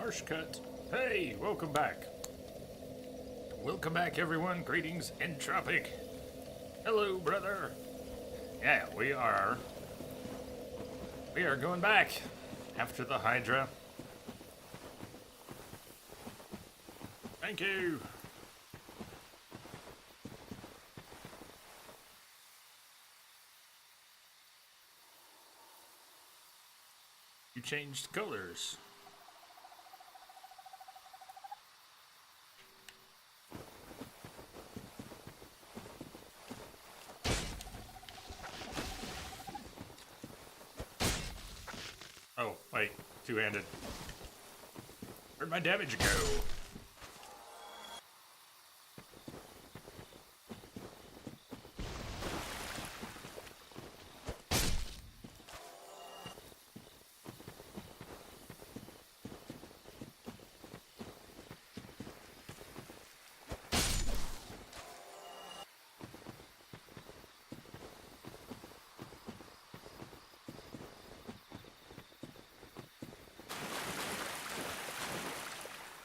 Harsh cut. Hey, welcome back. Welcome back, everyone. Greetings, Entropic. Hello, brother. Yeah, we are going back after the Hydra. Thank you. You changed colors. Oh, wait, two-handed. Where'd my damage go?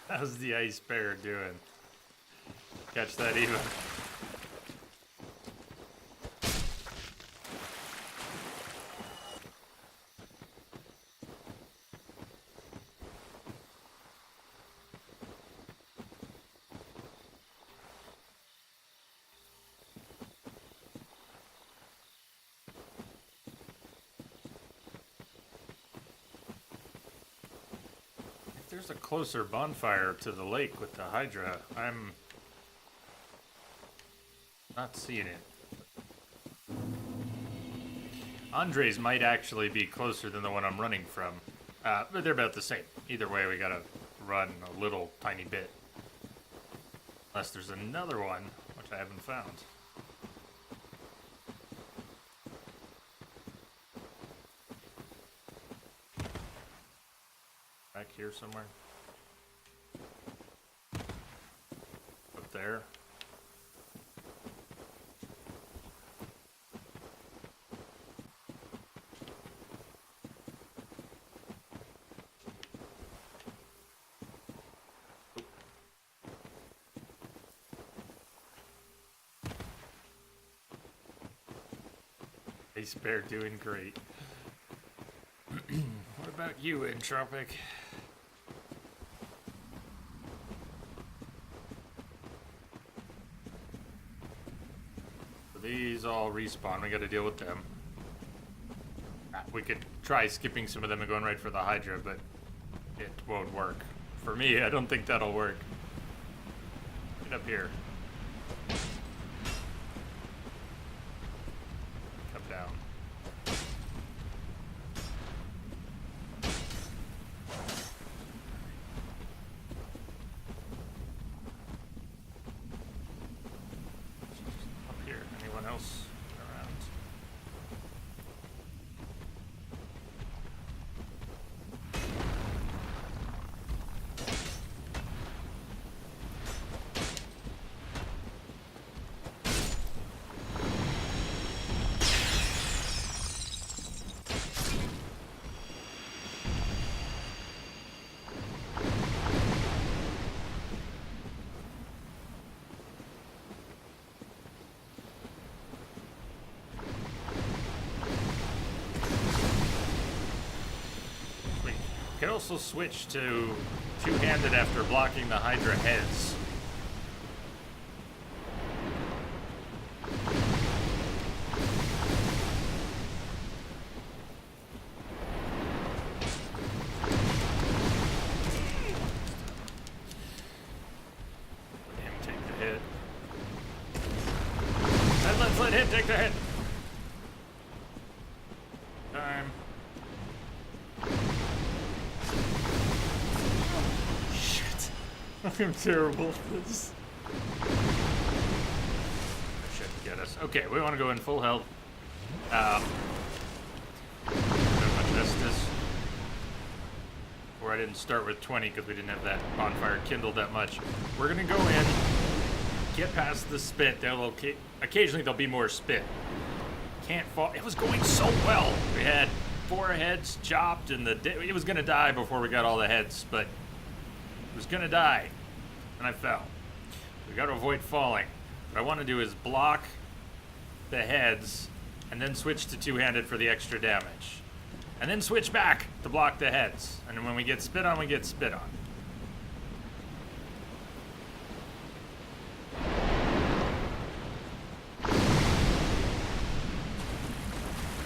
How's the ice bear doing? Catch that even. There's a closer bonfire to the lake with the Hydra. I'm not seeing it. Andre's might actually be closer than the one I'm running from. But they're about the same. Either way, we gotta run a little tiny bit. Unless there's another one, which I haven't found. Back here somewhere. Up there. Ice Bear doing great. What about you, Entropic? These all respawn. We gotta deal with them. We could try skipping some of them and going right for the Hydra, but it won't work. For me, I don't think that'll work. Get up here. Come down. Else around. Can also switch to two-handed after blocking the Hydra heads. Let him take the hit. And let's let him take the hit. Time. I'm terrible at this. That shouldn't get us. Okay, we want to go in full health. Justice. Or I didn't start with 20 because we didn't have that bonfire kindled that much. We're gonna go in, get past the spit. Occasionally there'll be more spit. Can't fall. It was going so well. We had 4 heads chopped, and it was gonna die before we got all the heads, but was gonna die, and I fell. We gotta avoid falling. What I want to do is block the heads, and then switch to two-handed for the extra damage. And then switch back to block the heads. And then when we get spit on, we get spit on.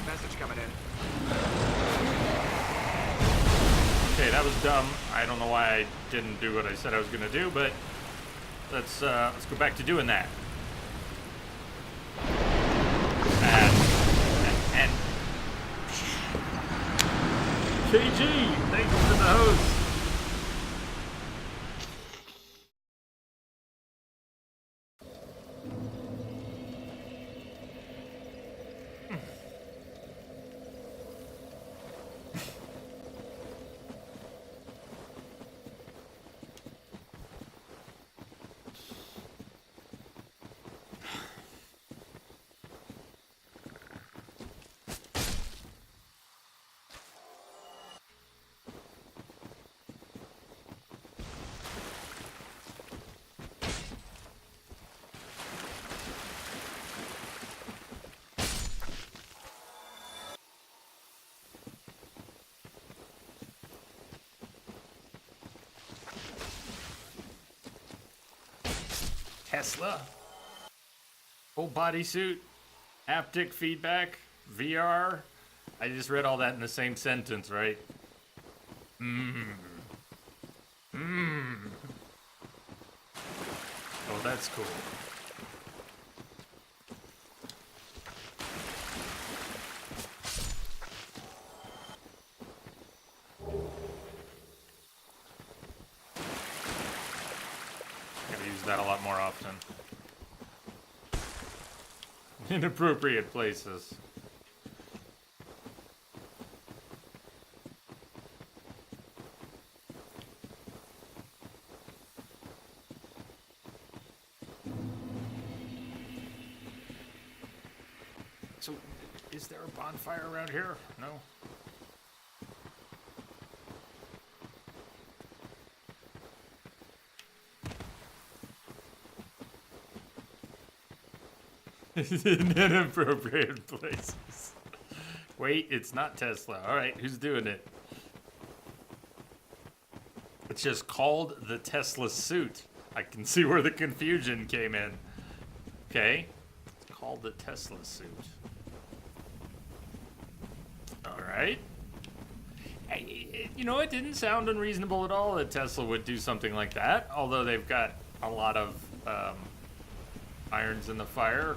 Message coming in. Okay, that was dumb. I don't know why I didn't do what I said I was gonna do, but let's go back to doing that. And KG, thank you for the host. Tesla, full bodysuit, haptic feedback, VR. I just read all that in the same sentence, right? Oh, that's cool. That a lot more often. Inappropriate places. So, is there a bonfire around here? No? In inappropriate places. Wait, it's not Tesla. Alright, who's doing it? It's just called the Tesla suit. I can see where the confusion came in. Okay. It's called the Tesla suit. Alright. You know, it didn't sound unreasonable at all that Tesla would do something like that. Although they've got a lot of irons in the fire.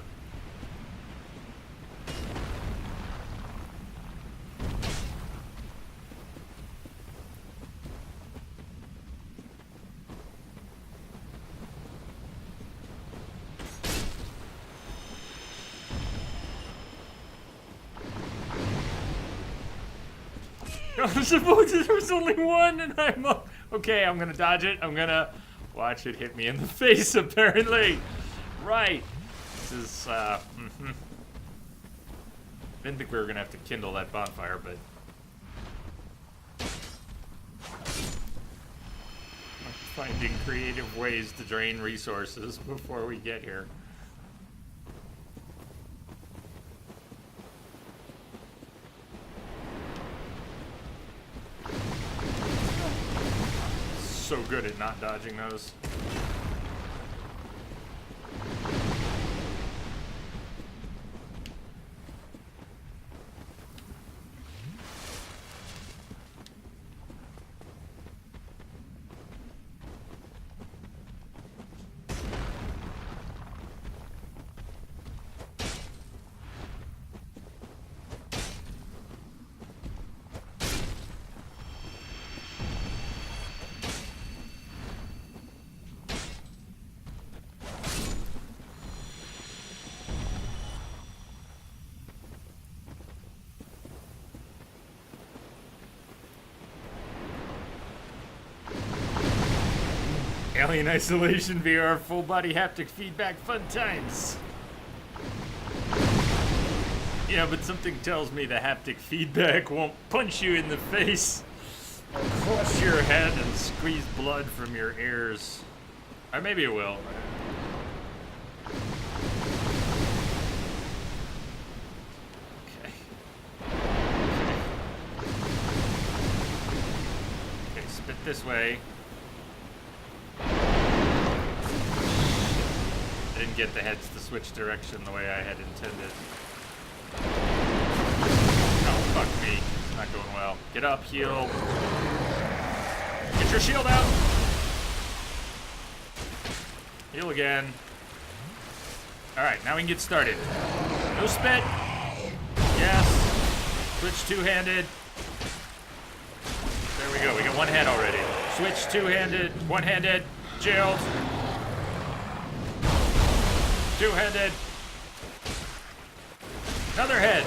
I suppose there was only one, and I'm okay. I'm gonna dodge it. I'm gonna watch it hit me in the face. Apparently, right. This is. Didn't think we were gonna have to kindle that bonfire, but I'm finding creative ways to drain resources before we get here. So good at not dodging those. Alien Isolation VR, full body haptic feedback, fun times. Yeah, but something tells me the haptic feedback won't punch you in the face crush your head and squeeze blood from your ears. Or maybe it will. Okay. Okay, spit this way. I didn't get the heads to switch direction the way I had intended. Oh, fuck me. It's not going well. Get up, heal. Get your shield out! Heal again. Alright, now we can get started. No spit. Yes. Switch two-handed. There we go. We got one head already. Switch two-handed. One-handed. Shield. Two-handed. Another head.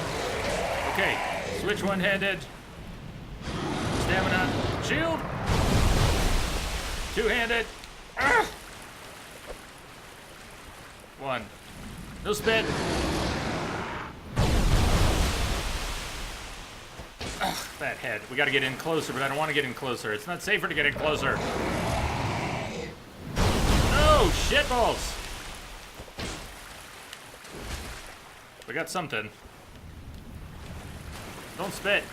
Okay. Switch one-handed. Stamina. Shield. Two-handed. One. No spit. Ugh, that head. We gotta get in closer, but I don't want to get in closer. It's not safer to get in closer. No, shitballs. We got something. Don't spit.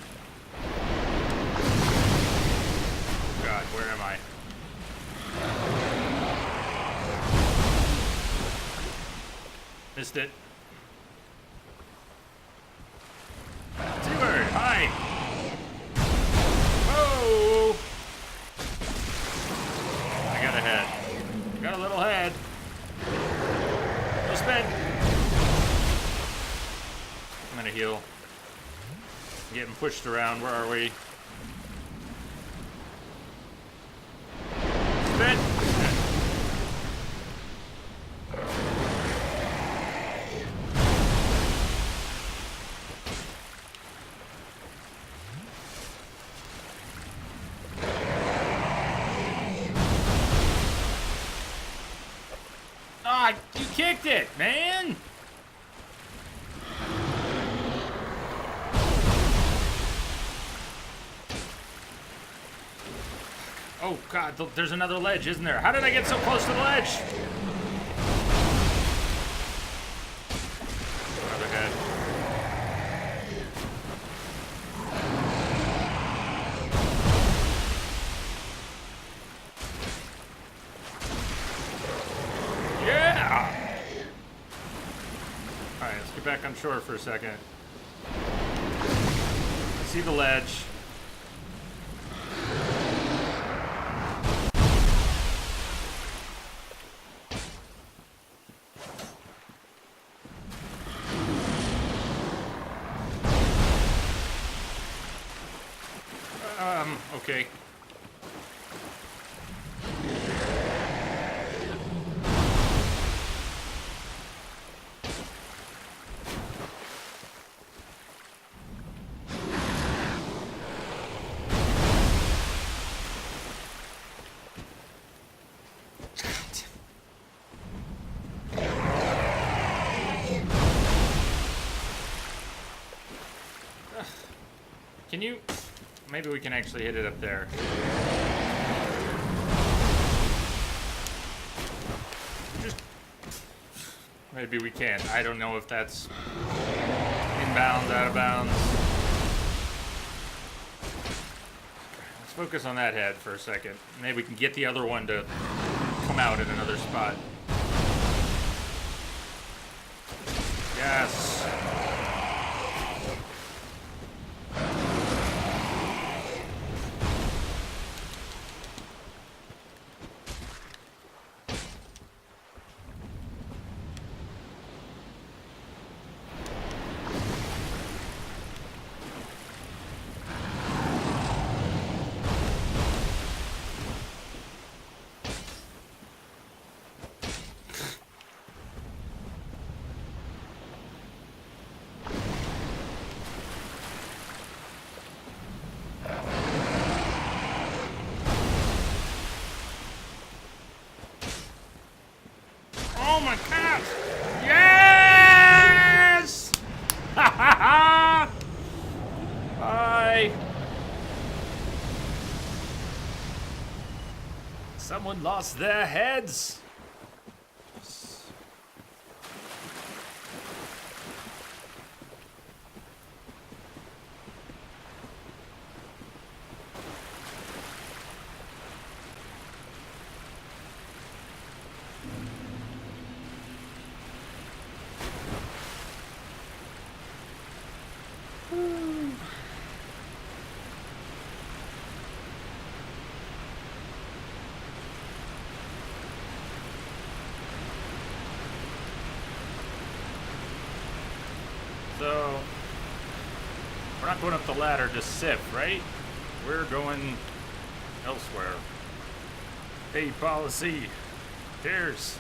Oh God, where am I? Missed it. T-Bird, hi! Whoa! I got a head. I got a little head. No spit. I'm gonna heal. I'm getting pushed around. Where are we? Spit! Ah, you kicked it, man! Oh God, there's another ledge, isn't there? How did I get so close to the ledge? Another head. Yeah! Alright, let's get back on shore for a second. I see the ledge. Okay. Can you... Maybe we can actually hit it up there. Just... Maybe we can. I don't know if that's inbounds, out of bounds. Let's focus on that head for a second. Maybe we can get the other one to come out in another spot. Yes. Someone lost their heads. So, we're not going up the ladder to Sif, right? We're going elsewhere. Hey, policy. Cheers.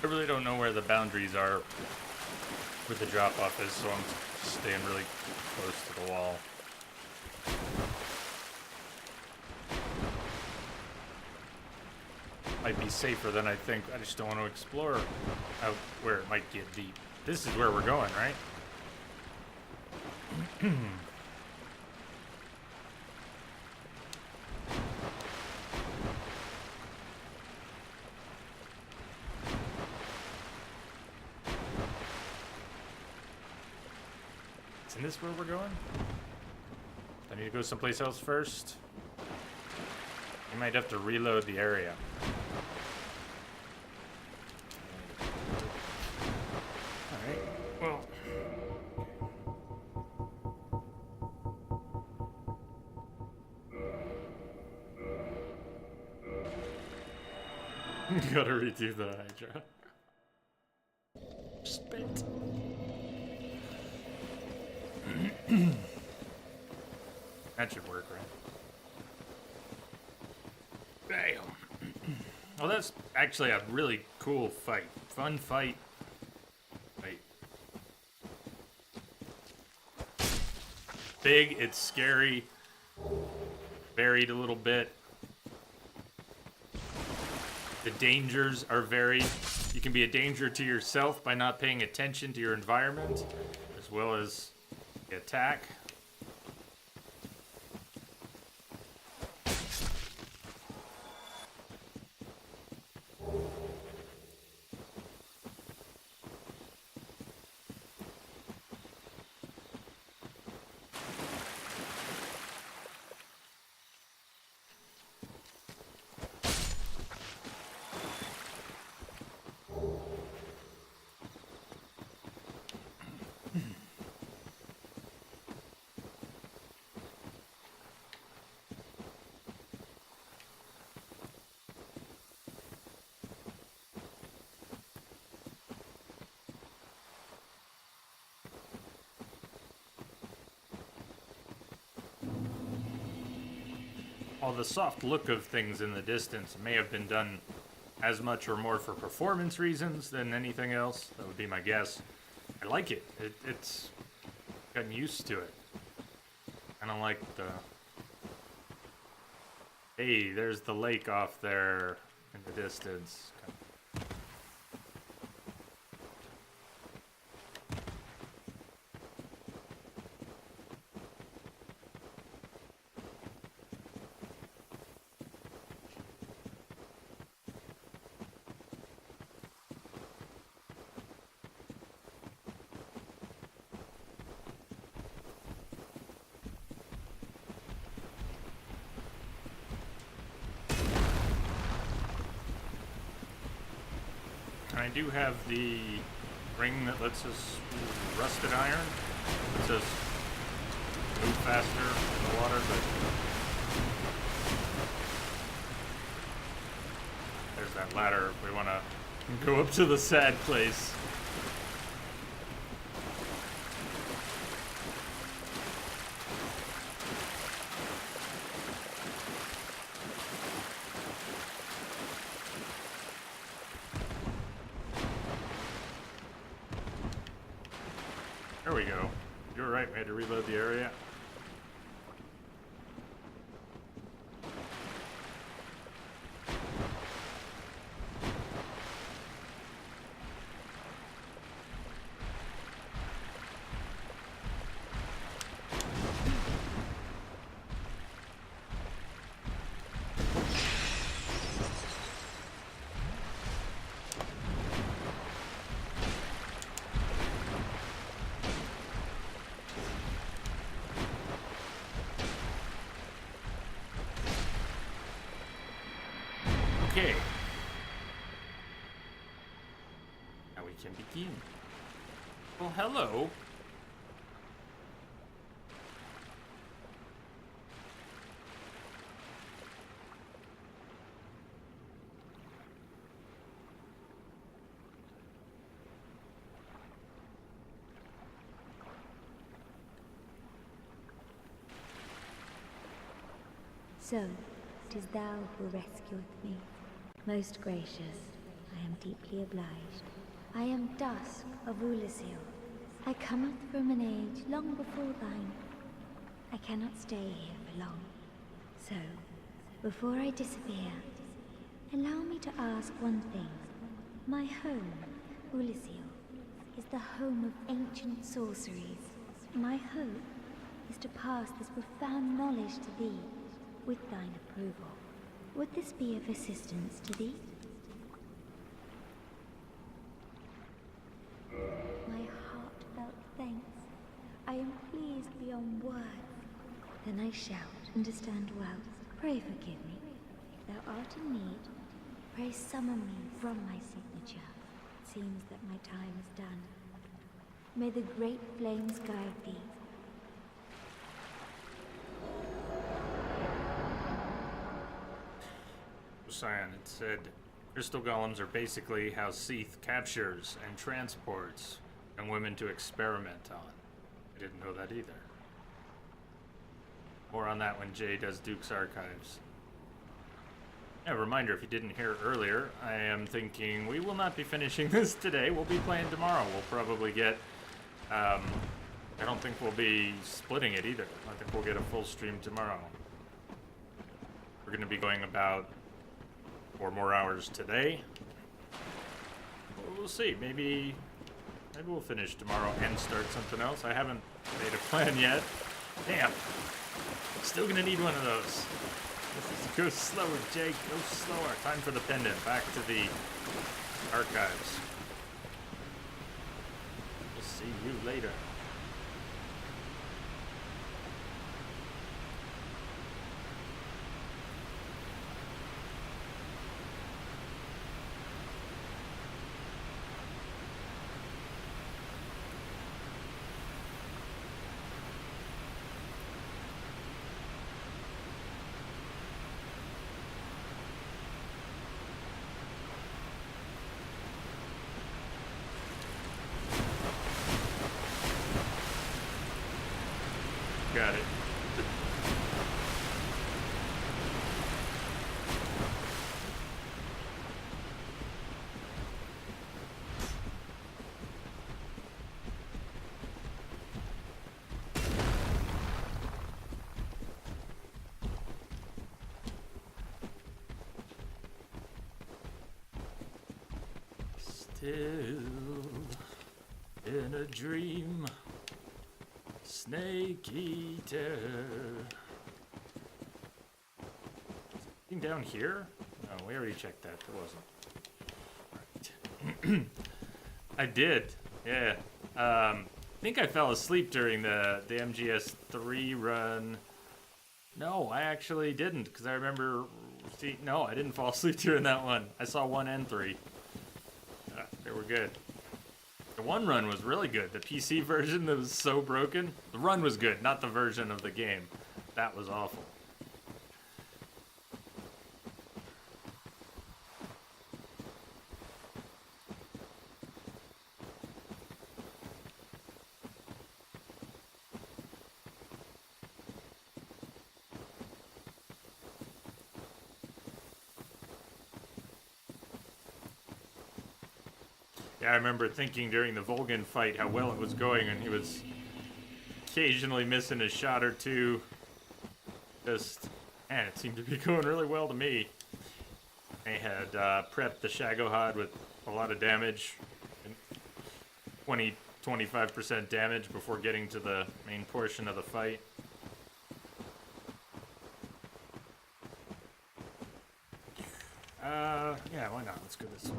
I really don't know where the boundaries are with the drop-off is, so I'm staying really close to the wall. Might be safer than I think. I just don't want to explore out where it might get deep. This is where we're going, right? Isn't this where we're going? I need to go someplace else first. You might have to reload the area. Alright, well. Gotta redo the Hydra. Spit. That should work, right? Bam. Well, that's actually a really cool fight. Fun fight. Wait. Big, it's scary. Varied a little bit. The dangers are varied. You can be a danger to yourself by not paying attention to your environment, as well as the attack. While the soft look of things in the distance may have been done as much or more for performance reasons than anything else, that would be my guess. I like it. It's gotten used to it. I don't like the... Hey, there's the lake off there in the distance. I do have the ring that lets us rusted iron. It says move faster in the water, but there's that ladder if we want to go up to the sad place. There we go. You're right, we had to reload the area. Okay. Now we can begin. Well, hello. So, 'tis thou who rescueth me. Most gracious, I am deeply obliged. I am Dusk of Ulyssil. I cometh from an age long before thine. I cannot stay here for long. So, before I disappear, allow me to ask one thing. My home, Ulyssil, is the home of ancient sorceries. My hope is to pass this profound knowledge to thee, with thine approval. Would this be of assistance to thee? My heartfelt thanks. I am pleased beyond words. Then I shall understand well. Pray forgive me. If thou art in need, pray summon me from my signature. It seems that my time is done. May the great flames guide thee. Cyan, it said crystal golems are basically how Seath captures and transports young women to experiment on. I didn't know that either. More on that when Jay does Duke's Archives. Yeah, reminder, if you didn't hear earlier, I am thinking we will not be finishing this today. We'll be playing tomorrow. We'll probably get, I don't think we'll be splitting it either. I think we'll get a full stream tomorrow. We're going to be going about 4 more hours today. We'll see. Maybe we'll finish tomorrow and start something else. I haven't made a plan yet. Damn. Still gonna need one of those. Go slower, Jake. Go slower. Time for the pendant. Back to the archives. We'll see you later. Got it. Still in a dream. Snake Eater. Anything down here? No, we already checked that. There wasn't. Right. I did. Yeah. I think I fell asleep during the MGS3 run. No, I actually didn't, because I remember... See, no, I didn't fall asleep during that one. I saw 1 and 3. They were good. The 1 run was really good. The PC version that was so broken. The run was good, not the version of the game. That was awful. Yeah, I remember thinking during the Volgan fight how well it was going, and he was occasionally missing a shot or two. Just, man, it seemed to be going really well to me. They had prepped the Shagohod with a lot of damage, and 20-25% damage before getting to the main portion of the fight. Yeah, why not? Let's go this way.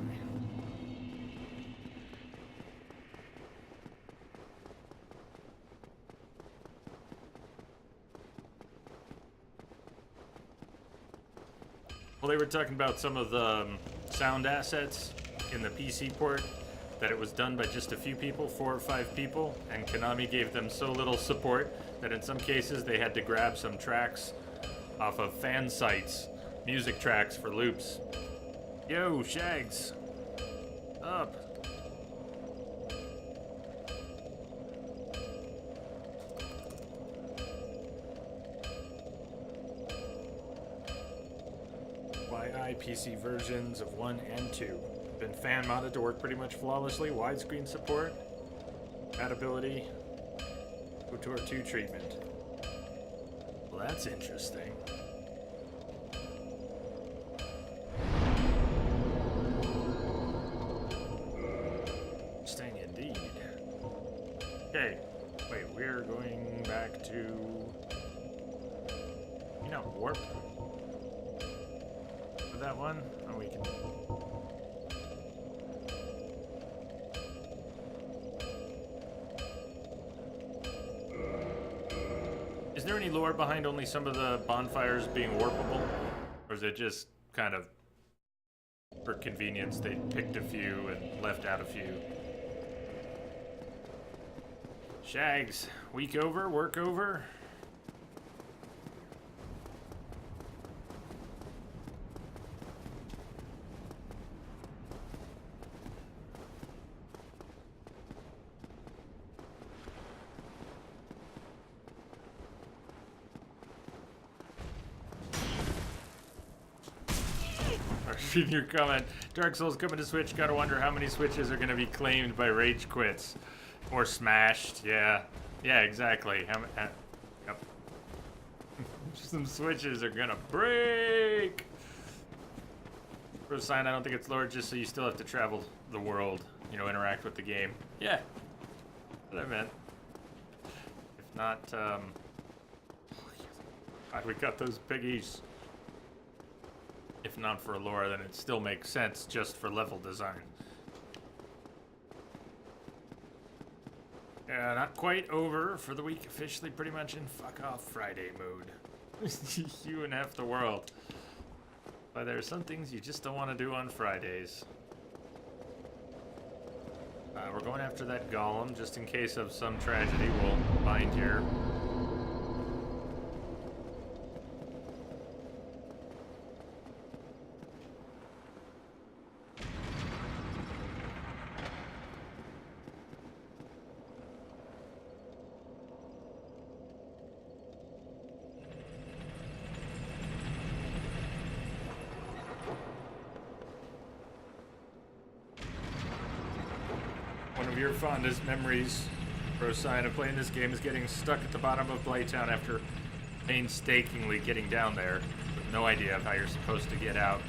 Well, they were talking about some of the sound assets in the PC port, that it was done by just a few people, 4 or 5 people, and Konami gave them so little support that in some cases they had to grab some tracks off of fan sites, music tracks for loops. Yo, Shags. Up. YI PC versions of 1 and 2 have been fan modded to work pretty much flawlessly. Widescreen support, compatibility, KOTOR 2 treatment. Well, that's interesting. Interesting indeed. Okay, wait, we're going back to, you know, warp. With that one, and we can. Is there any lore behind only some of the bonfires being warpable? Or is it just kind of for convenience they picked a few and left out a few? Shags, week over, work over? Reading your comment, Dark Souls coming to Switch. Gotta wonder how many Switches are gonna be claimed by rage quits or smashed. Yeah, exactly. Yep. Some Switches are gonna break. For a sign, I don't think it's lower, just so you still have to travel the world. You know, interact with the game. Yeah, that's what I meant. If not, God, we got those piggies. If not for lore, then it still makes sense just for level design. Yeah, not quite over for the week. Officially pretty much in fuck off Friday mode. You and half the world. But there are some things you just don't want to do on Fridays. We're going after that golem just in case of some tragedy. We'll bind here. Your fondest memories, Procyon, of playing this game is getting stuck at the bottom of Blighttown after painstakingly getting down there with no idea of how you're supposed to get out.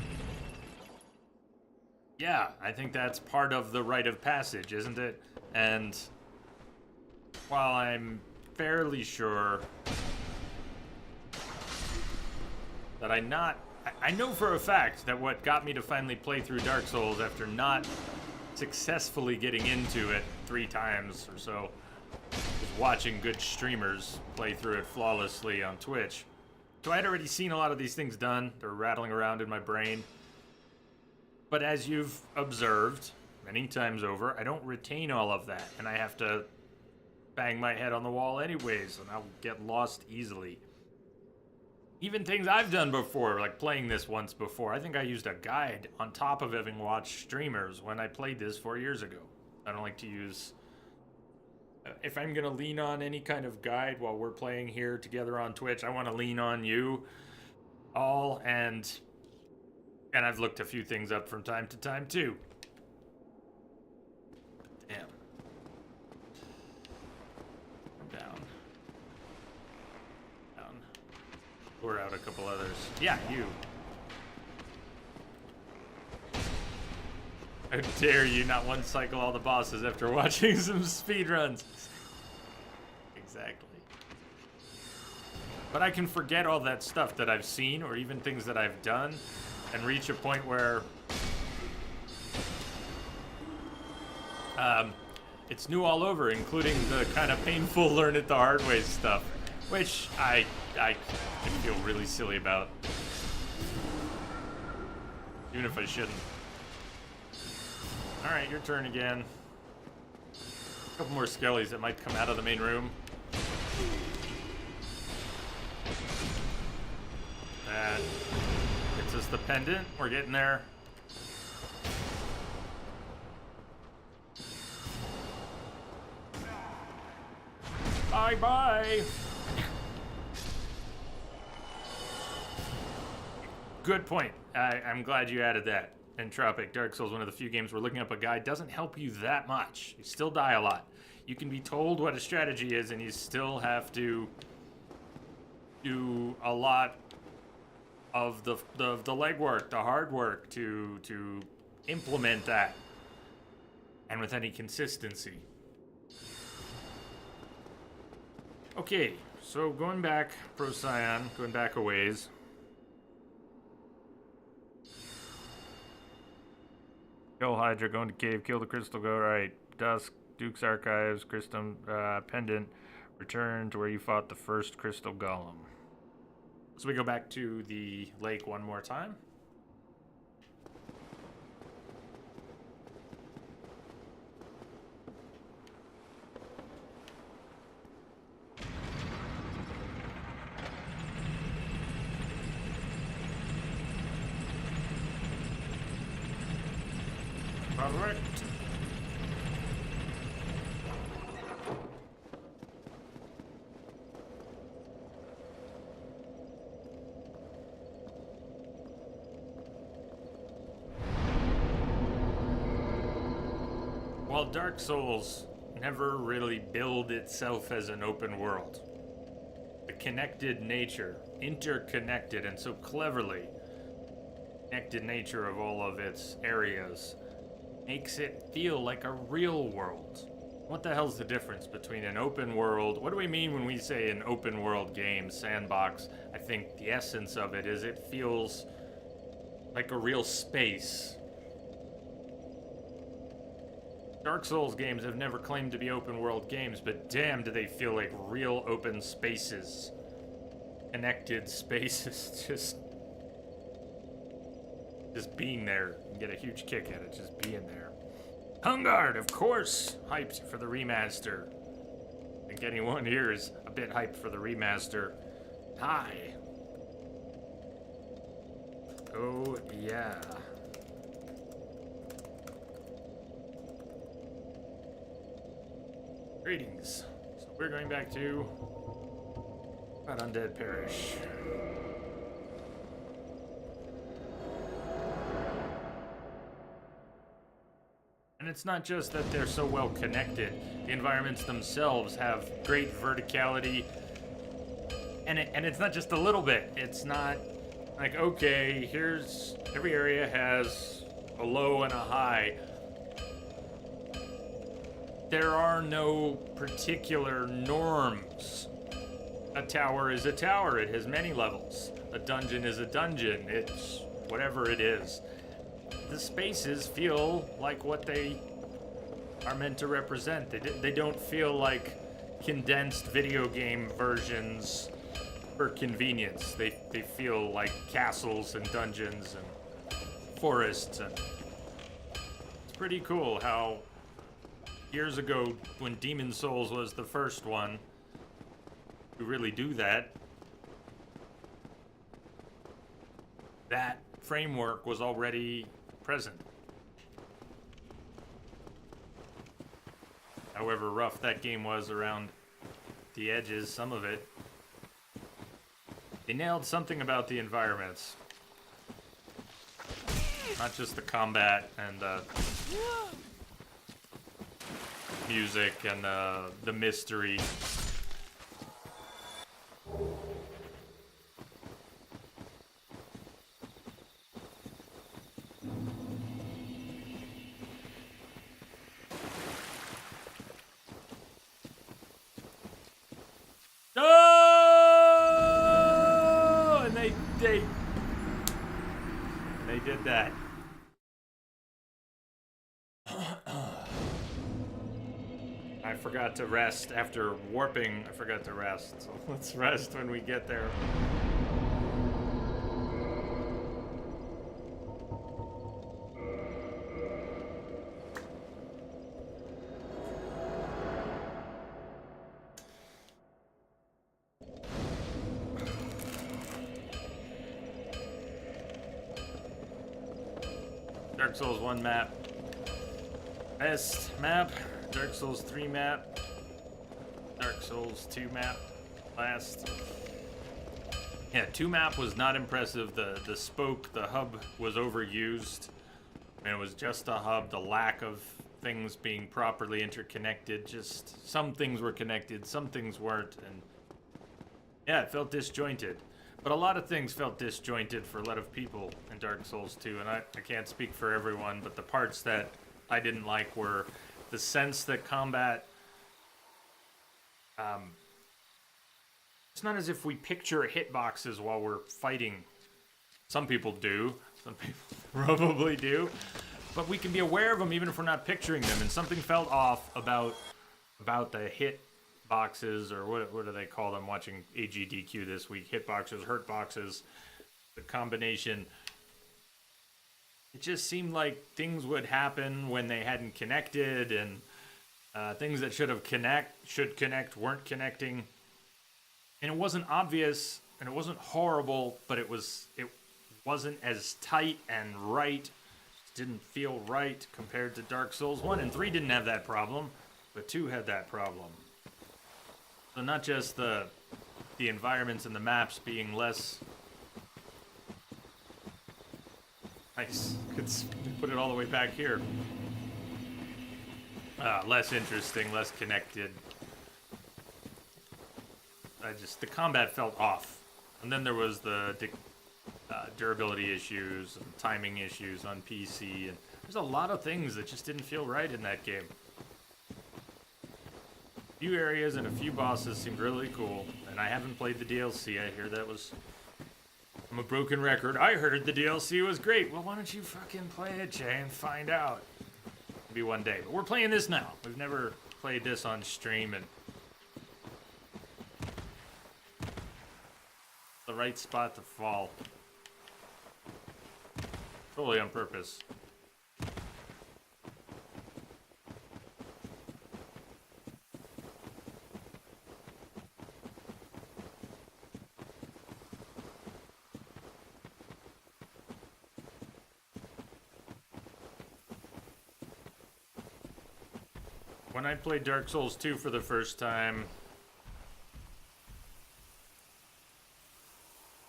Yeah, I think that's part of the rite of passage, isn't it? And while I'm fairly sure that I know for a fact that what got me to finally play through Dark Souls after not successfully getting into it 3 times or so was watching good streamers play through it flawlessly on Twitch. So I had already seen a lot of these things done. They're rattling around in my brain. But as you've observed many times over, I don't retain all of that, and I have to bang my head on the wall anyways, and I'll get lost easily. Even things I've done before, like playing this once before. I think I used a guide on top of having watched streamers when I played this 4 years ago. I don't like to use... if I'm going to lean on any kind of guide while we're playing here together on Twitch, I want to lean on you all, and I've looked a few things up from time to time, too. Damn. Down. Pour out a couple others. Yeah, you. How dare you not one cycle all the bosses after watching some speedruns. Exactly. But I can forget all that stuff that I've seen or even things that I've done and reach a point where it's new all over, including the kind of painful learn it the hard way stuff, which I feel really silly about. Even if I shouldn't. Alright, your turn again. A couple more skellies that might come out of the main room. That gets us the pendant. We're getting there. Bye-bye. Good point. I'm glad you added that. Entropic Dark Souls, one of the few games where looking up a guide doesn't help you that much. You still die a lot. You can be told what a strategy is, and you still have to do a lot of the legwork, the hard work to implement that, and with any consistency. Okay, so going back, Procyon, going back a ways. Kill Hydra, going to cave, kill the crystal, go right. Dusk, Duke's Archives, Crystal Pendant, return to where you fought the first crystal golem. So we go back to the lake one more time. Correct. While Dark Souls never really billed itself as an open world, the connected nature, interconnected and so cleverly connected nature of all of its areas makes it feel like a real world. What the hell's the difference between an open world? What do we mean when we say an open world game, sandbox? I think the essence of it is it feels like a real space. Dark Souls games have never claimed to be open world games, but damn do they feel like real open spaces. Connected spaces, just being there. You get a huge kick at it, just being there. Hungard, of course, hyped for the remaster. I think anyone here is a bit hyped for the remaster. Hi. Oh, yeah. Greetings. So we're going back to Not Undead Parish. And it's not just that they're so well connected. The environments themselves have great verticality. And it's not just a little bit. It's not like, okay, here's every area has a low and a high. There are no particular norms. A tower is a tower. It has many levels. A dungeon is a dungeon. It's whatever it is. The spaces feel like what they are meant to represent. They don't feel like condensed video game versions for convenience. They feel like castles and dungeons and forests. And it's pretty cool how years ago, when Demon's Souls was the first one to really do that, that framework was already present. However rough that game was around the edges, some of it, they nailed something about the environments. Not just the combat and the music and the mystery. Oh! And they did that. I forgot to rest after warping. I forgot to rest. So let's rest when we get there. Dark Souls 1 map. Best map. Dark Souls 3 map. Dark Souls 2 map. Last. Yeah, 2 map was not impressive. The spoke, the hub was overused. And it was just a hub. The lack of things being properly interconnected. Just some things were connected, some things weren't, and yeah, it felt disjointed. But a lot of things felt disjointed for a lot of people in Dark Souls 2, and I can't speak for everyone, but the parts that I didn't like were the sense that combat... it's not as if we picture hitboxes while we're fighting. Some people do. Some people probably do. But we can be aware of them even if we're not picturing them, and something felt off about the hit boxes, or what do they call them watching AGDQ this week? Hit boxes, hurt boxes, the combination. It just seemed like things would happen when they hadn't connected, and things that should connect weren't connecting. And it wasn't obvious, and it wasn't horrible, but it wasn't as tight and right. Didn't feel right compared to Dark Souls 1, and 3 didn't have that problem, but 2 had that problem. So not just the environments and the maps being less... Nice. Could put it all the way back here. Less interesting, less connected. The combat felt off. And then there was the durability issues and timing issues on PC, and there's a lot of things that just didn't feel right in that game. A few areas and a few bosses seemed really cool, and I haven't played the DLC. I hear that was... I'm a broken record. I heard the DLC was great. Well, why don't you fucking play it, Jay, and find out? Maybe one day. But we're playing this now. We've never played this on stream, and... the right spot to fall. Totally on purpose. When I played Dark Souls 2 for the first time,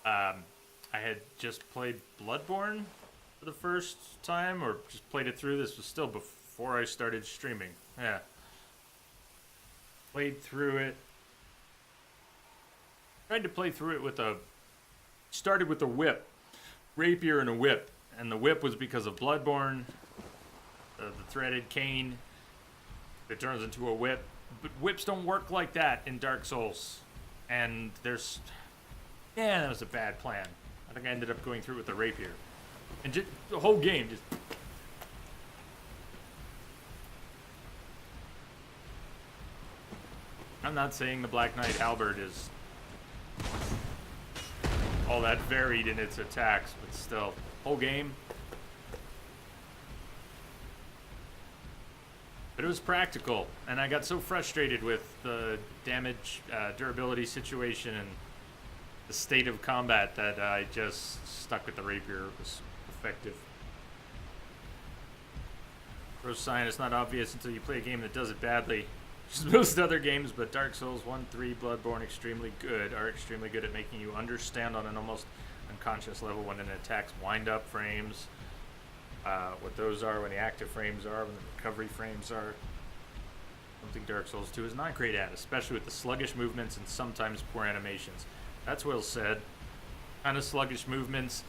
I had just played Bloodborne for the first time, or just played it through. This was still before I started streaming. Yeah. Played through it. Tried to play through it with started with a whip. Rapier and a whip. And the whip was because of Bloodborne. The threaded cane that turns into a whip. But whips don't work like that in Dark Souls. And there's... yeah, that was a bad plan. I think I ended up going through with the rapier. And just, the whole game just... I'm not saying the Black Knight Halberd is all that varied in its attacks, but still, whole game. But it was practical, and I got so frustrated with the damage, durability situation, and the state of combat that I just stuck with the rapier. It was effective. Rose sign is not obvious until you play a game that does it badly. Just most other games, but Dark Souls 1, 3, Bloodborne are extremely good at making you understand on an almost unconscious level when an attack's wind-up frames, what those are, when the active frames are, when the recovery frames are. Something Dark Souls 2 is not great at, especially with the sluggish movements and sometimes poor animations. That's well said. Kind of sluggish movements.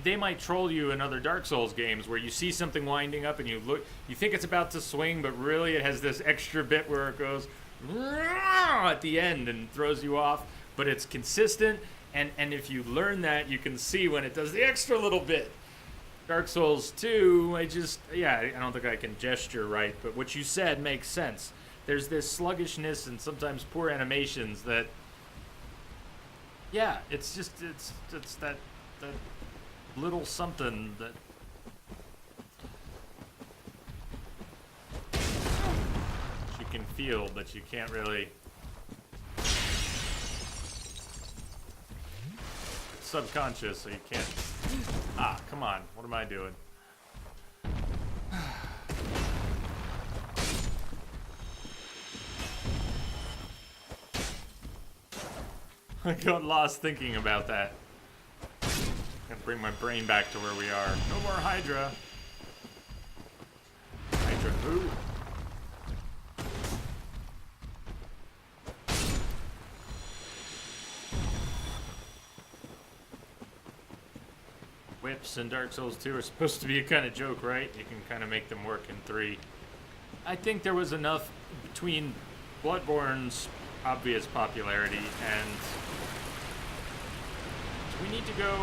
They might troll you in other Dark Souls games where you see something winding up and you think it's about to swing, but really it has this extra bit where it goes at the end and throws you off. But it's consistent, and if you learn that, you can see when it does the extra little bit. Dark Souls 2, I don't think I can gesture right, but what you said makes sense. There's this sluggishness and sometimes poor animations that, yeah, it's that little something that you can feel, but you can't really. It's subconscious, so you can't. Ah, come on. What am I doing? I got lost thinking about that. Gotta bring my brain back to where we are. No more Hydra. Hydra who? Whips in Dark Souls 2 are supposed to be a kind of joke, right? You can kind of make them work in 3. I think there was enough between Bloodborne's obvious popularity and... Do we need to go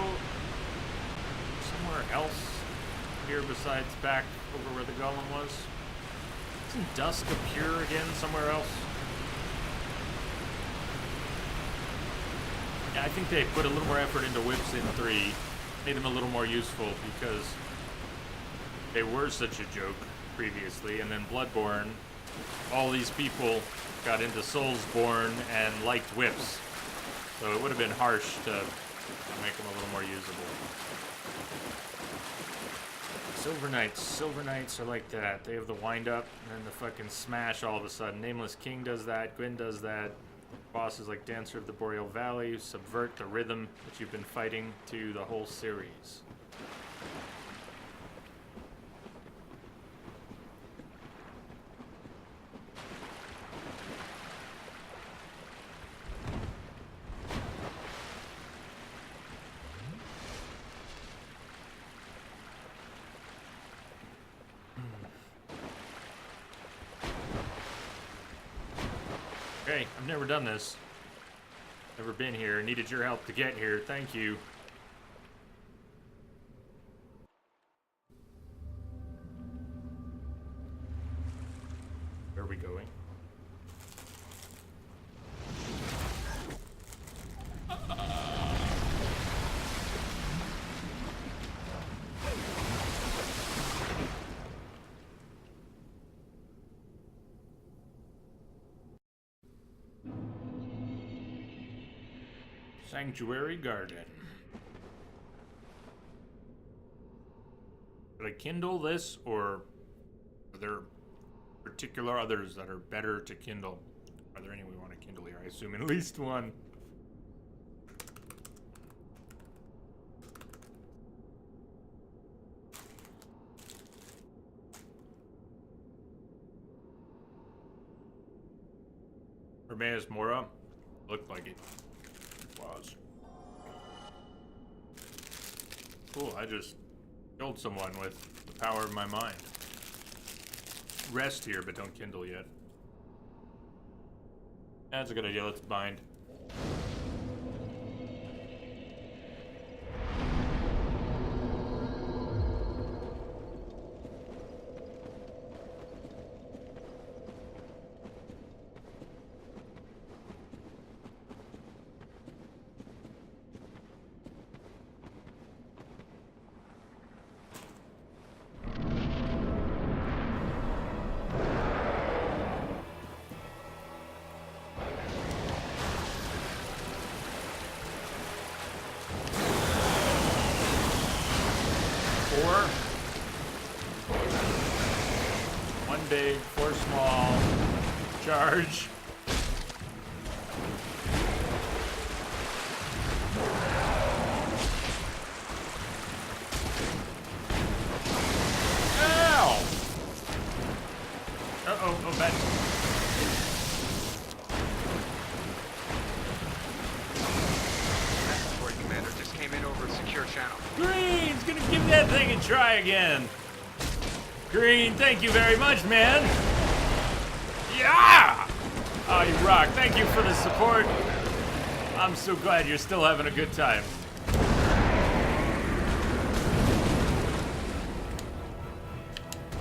somewhere else here besides back over where the golem was? Isn't Dusk appear again somewhere else? Yeah, I think they put a little more effort into whips in 3. Made them a little more useful because they were such a joke previously, and then Bloodborne, all these people got into Soulsborne and liked whips, so it would have been harsh to make them a little more usable. Silver Knights are like that. They have the wind up and then the fucking smash all of a sudden. Nameless King does that, Gwyn does that. Bosses like Dancer of the Boreal Valley subvert the rhythm that you've been fighting to the whole series. Okay, I've never done this. Never been here. Needed your help to get here. Thank you. Where are we going? Sanctuary Garden. Should I kindle this, or are there particular others that are better to kindle? Are there any we want to kindle here? I assume at least one. Hermaeus Mora? Looked like it was. Cool, I just killed someone with the power of my mind. Rest here, but don't kindle yet. That's a good idea, let's bind. One big, 4 small. Charge. Ow! Uh-oh, oh, bad. Transport commander just came in over a secure channel. Green's gonna give that thing a try again. Green, thank you very much, man. Yeah! Oh, you rock. Thank you for the support. I'm so glad you're still having a good time.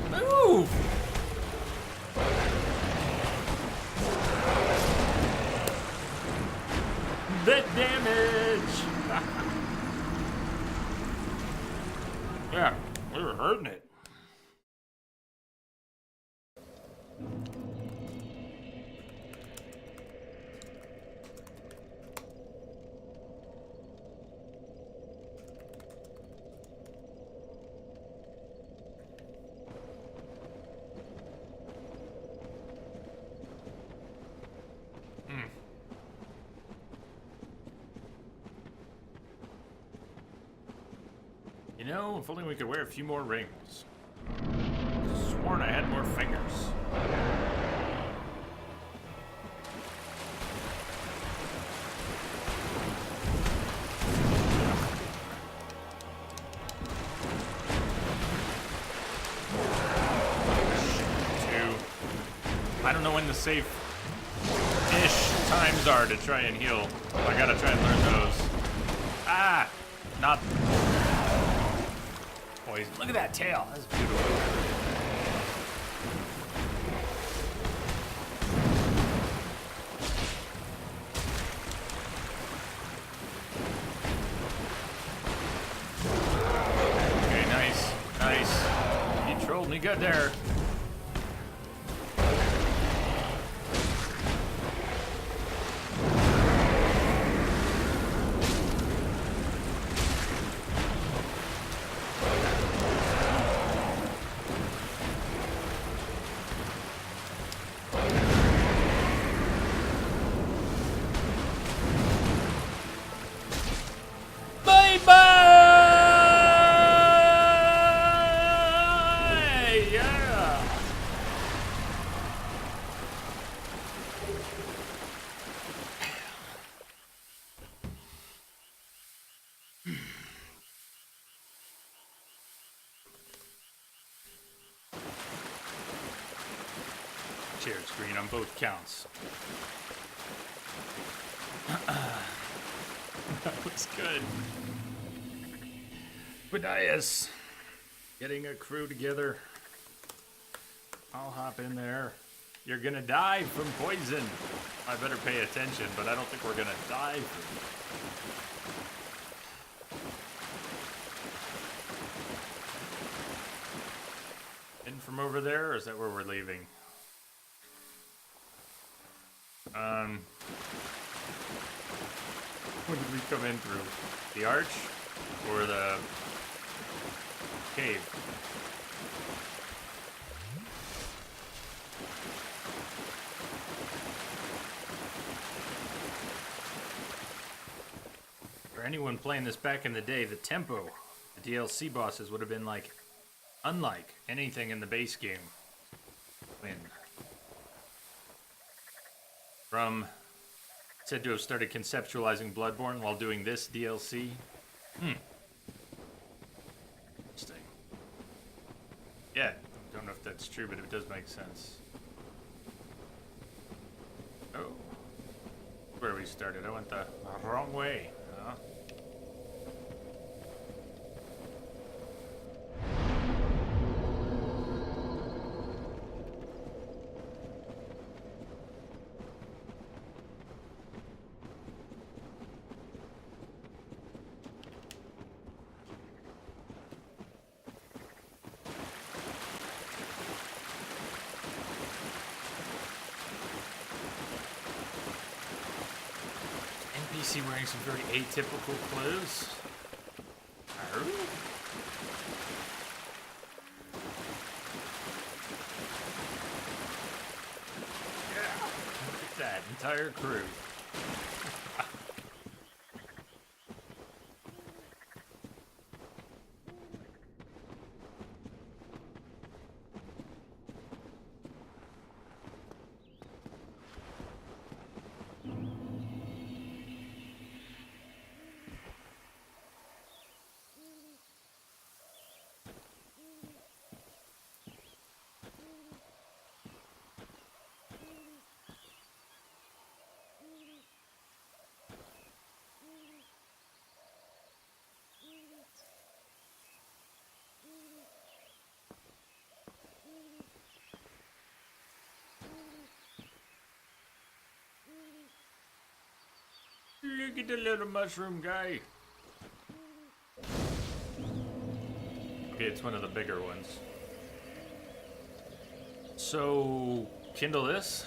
Move! The damage! Yeah, we were hurting it. You know, if only we could wear a few more rings. Sworn I had more fingers. I don't know when the safe-ish times are to try and heal. I gotta try and learn those. Ah! Not... Poison. Look at that tail. That's beautiful. Okay, nice. Nice. You trolled me good there. Chair screen on both counts. That looks good. Benias, getting a crew together. I'll hop in there. You're gonna die from poison. I better pay attention, but I don't think we're gonna die from it. In from over there, or is that where we're leaving? What did we come in through? The arch? Or the cave? For anyone playing this back in the day, the tempo, the DLC bosses would have been like, unlike anything in the base game. When From said to have started conceptualizing Bloodborne while doing this DLC. Interesting. Yeah, don't know if that's true, but it does make sense. Oh. Where we started. I went the wrong way. Huh? NPC wearing some very atypical clothes. Arr. Yeah, look at that entire crew. Look at the little mushroom guy. Okay, it's one of the bigger ones. So, kindle this.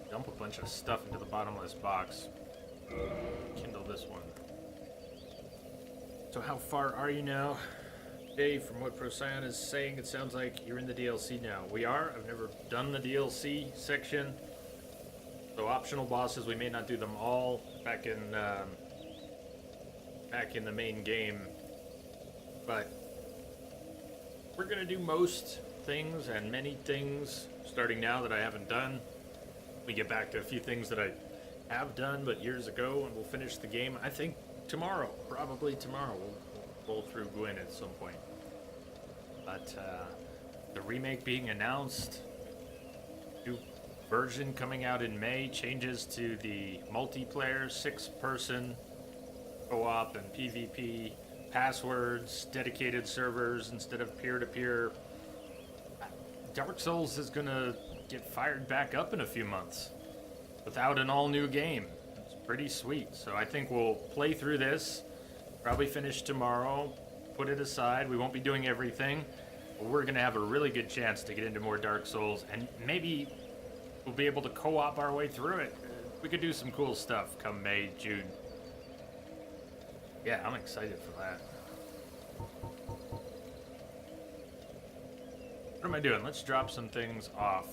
Dump a bunch of stuff into the bottomless box. Kindle this one. So how far are you now? Dave, from what Procyon is saying, it sounds like you're in the DLC now. We are. I've never done the DLC section. So optional bosses, we may not do them all back in the main game. But we're gonna do most things and many things starting now that I haven't done. We get back to a few things that I have done but years ago, and we'll finish the game. I think tomorrow, probably tomorrow, we'll roll through Gwyn at some point. But the remake being announced, new version coming out in May, changes to the multiplayer 6-person co-op and PvP, passwords, dedicated servers instead of peer-to-peer. Dark Souls is gonna get fired back up in a few months without an all-new game. It's pretty sweet. So I think we'll play through this, probably finish tomorrow, put it aside. We won't be doing everything, but we're gonna have a really good chance to get into more Dark Souls, and maybe we'll be able to co-op our way through it. We could do some cool stuff come May, June. Yeah, I'm excited for that. What am I doing? Let's drop some things off.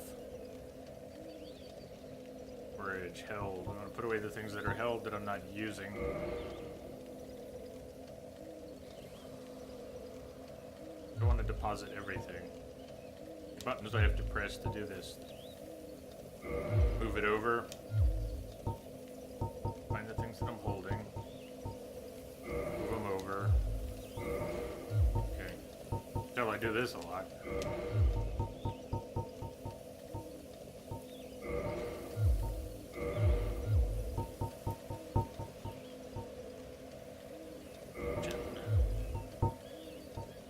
Storage held. I'm gonna put away the things that are held that I'm not using. I don't want to deposit everything. The buttons I have to press to do this. Move it over. Find the things that I'm holding. Move them over. Okay. Tell I do this a lot.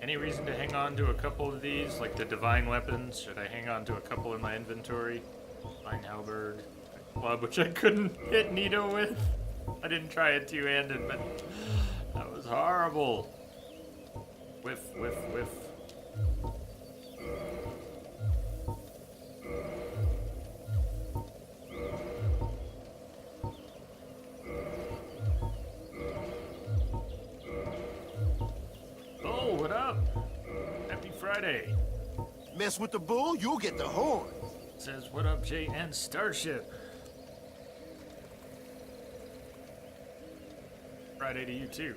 Any reason to hang on to a couple of these, like the divine weapons? Should I hang on to a couple in my inventory? Divine halberd, a club, which I couldn't hit Nito with. I didn't try it two-handed, but that was horrible. Whiff, whiff, whiff. Oh, what up? Happy Friday. Mess with the bull, you'll get the horn. Says, what up, Jay and Starship? Friday to you too.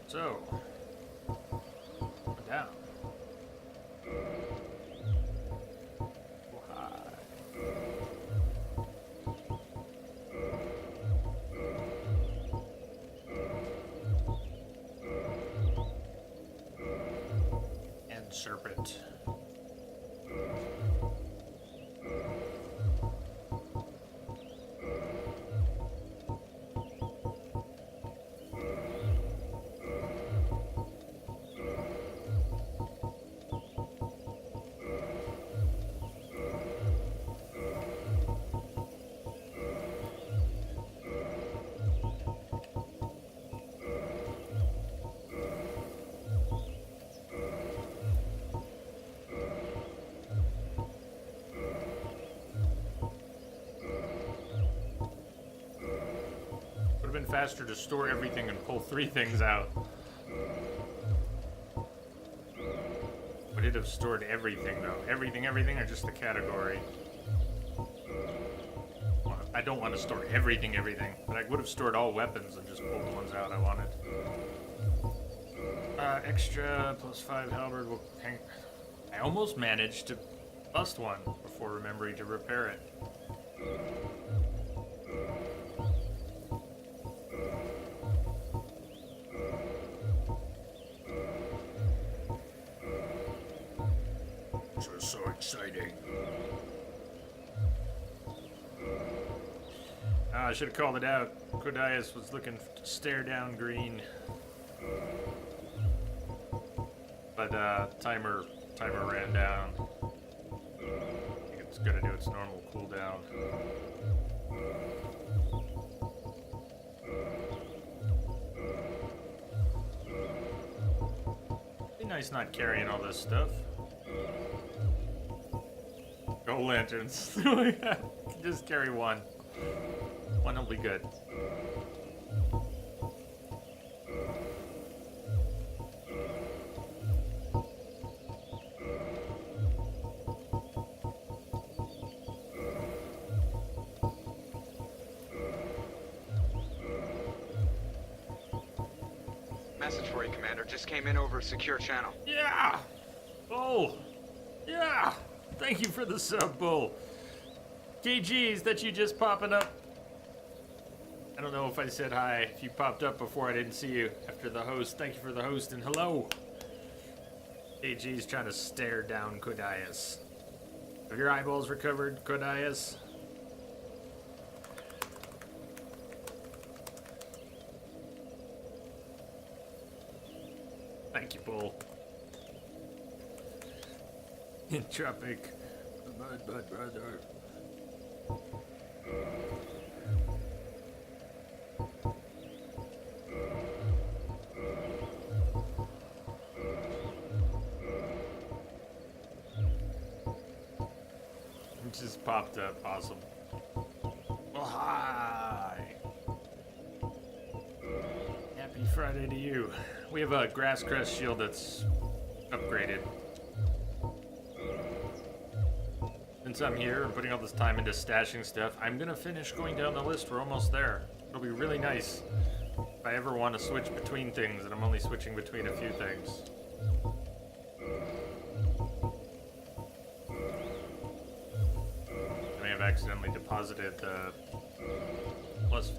So, down. Oh, hi. And serpent. Been faster to store everything and pull 3 things out. Would it have stored everything though? Everything, or just the category? I don't want to store everything, but I would have stored all weapons and just pulled the ones out I wanted. Extra +5 halberd will hang. I almost managed to bust one before remembering to repair it. This was so exciting. I should have called it out. Codias was looking to stare down green. But timer ran down. I think it's gonna do its normal cooldown. Be nice not carrying all this stuff. Go lanterns. Just carry one. One will be good. Message for you, Commander. Just came in over secure channel. Yeah! Bull! Yeah! Thank you for the sub, Bull. GG's that you just popping up. I don't know if I said hi. If you popped up before, I didn't see you. After the host, thank you for the host and hello. KG's trying to stare down Codias. Have your eyeballs recovered, Codias? Thank you, Bull. In Tropic. Bud, brother. It just popped up. Awesome. Well, hi. Happy Friday to you. We have a grass crest shield that's upgraded. Since I'm here and putting all this time into stashing stuff, I'm gonna finish going down the list. We're almost there. It'll be really nice if I ever want to switch between things, and I'm only switching between a few things. I may have accidentally deposited the plus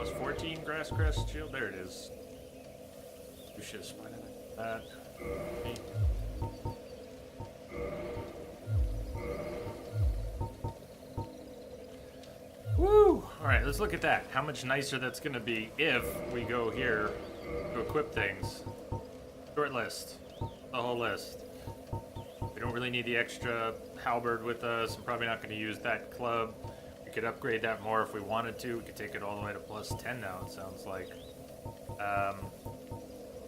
14 grass crest shield. There it is. Lucius, why did I do that? Hey. Woo! Alright, let's look at that. How much nicer that's going to be if we go here to equip things. Short list. The whole list. We don't really need the extra halberd with us. I'm probably not going to use that club. We could upgrade that more if we wanted to. We could take it all the way to plus 10 now, it sounds like.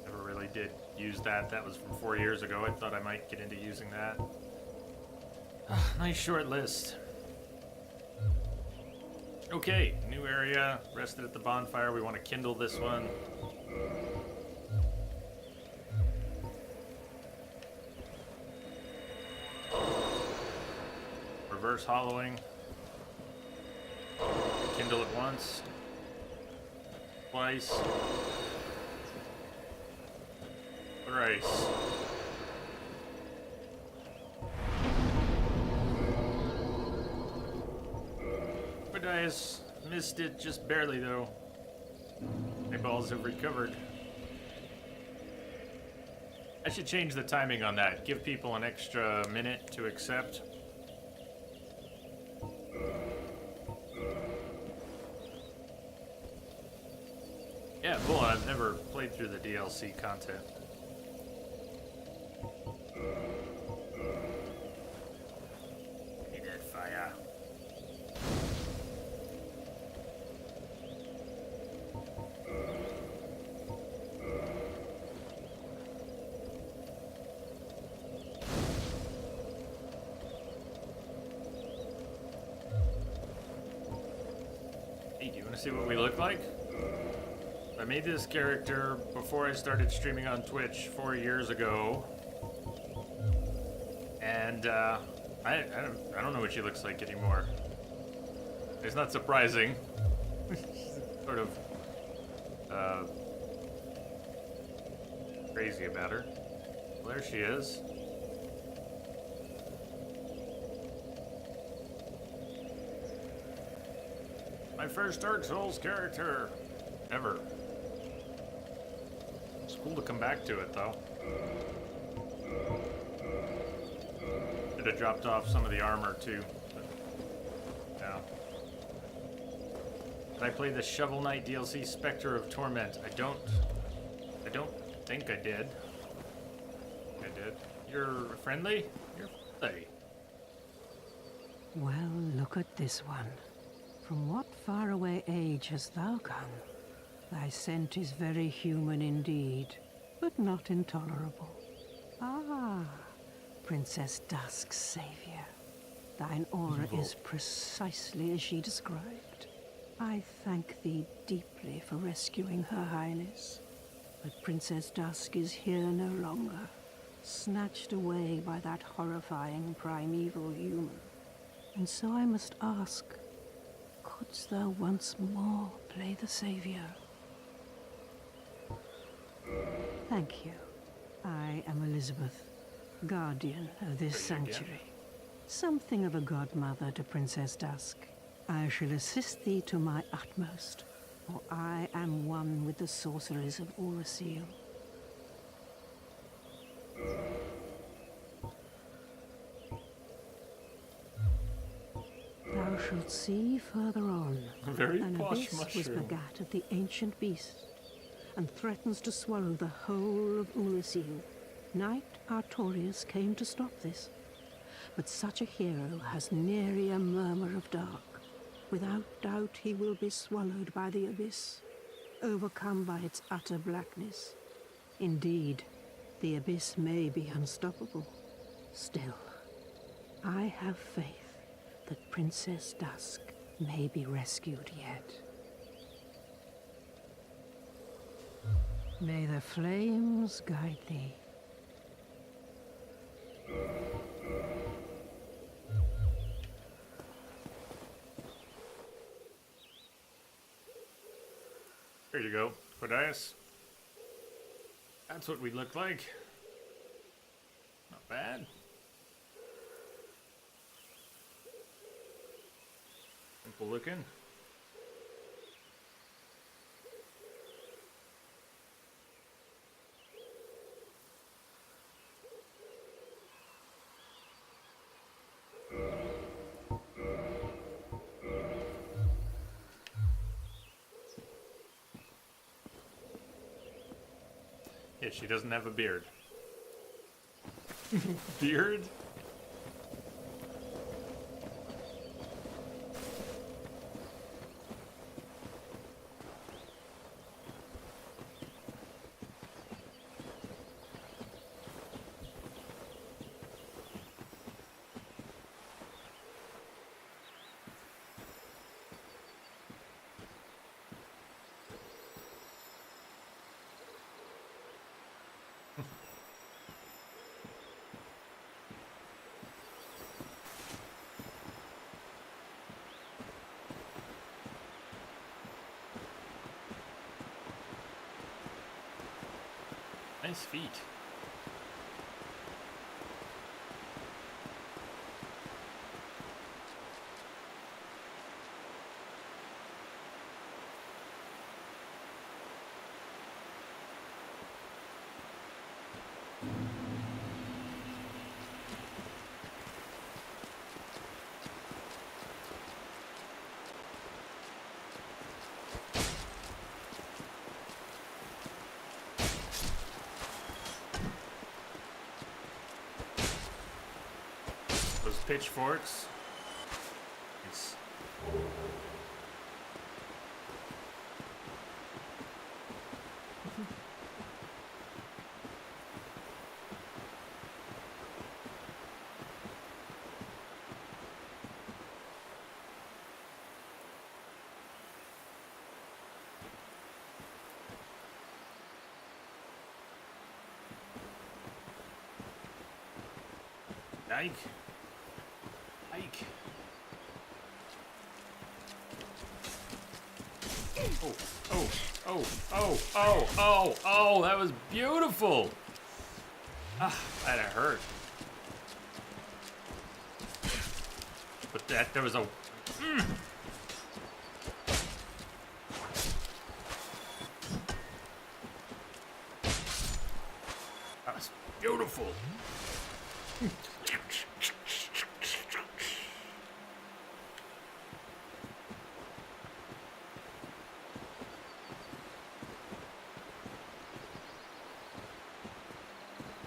Never really did use that. That was from 4 years ago. I thought I might get into using that. Nice short list. Okay, new area, rested at the bonfire. We want to kindle this one. Reverse hollowing. Kindle it once. Twice. Thrice. Codias missed it just barely, though. My balls have recovered. I should change the timing on that. Give people an extra minute to accept. Yeah, cool. I've never played through the DLC content. Need that fire. Hey, do you want to see what we look like? I made this character before I started streaming on Twitch 4 years ago, and I don't know what she looks like anymore. It's not surprising. Sort of crazy about her. Well, there she is. My first Dark Souls character ever. It's cool to come back to it, though. Should have dropped off some of the armor, too. But, yeah. Did I play the Shovel Knight DLC Spectre of Torment? I don't think I did. I did. You're friendly? You're friendly. Well, look at this one. From what faraway age hast thou come? Thy scent is very human indeed, but not intolerable. Ah, Princess Dusk's savior. Thine aura is precisely as she described. I thank thee deeply for rescuing Her Highness. But Princess Dusk is here no longer, snatched away by that horrifying primeval human. And so I must ask, couldst thou once more play the savior? Thank you. I am Elizabeth, guardian of this Are you again? sanctuary. Something of a godmother to Princess Dusk. I shall assist thee to my utmost, for I am one with the sorceries of Urasil. Thou shalt see further on. Very An posh abyss was mushroom. begat of the ancient beast, and threatens to swallow the whole of Ulasil. Knight Artorius came to stop this, but such a hero has nary a murmur of dark. Without doubt he will be swallowed by the abyss, overcome by its utter blackness. Indeed, the abyss may be unstoppable. Still, I have faith that Princess Dusk may be rescued yet. May the flames guide thee. There you go, Quadias. That's what we look like. Not bad. Simple looking. Yeah, she doesn't have a beard. Beard? Nice feet. Those pitchforks. Nice. Yike. Yike. Oh, oh, oh, oh, oh, oh, oh, that was beautiful. Ah, that hurt. But there was a... That was beautiful.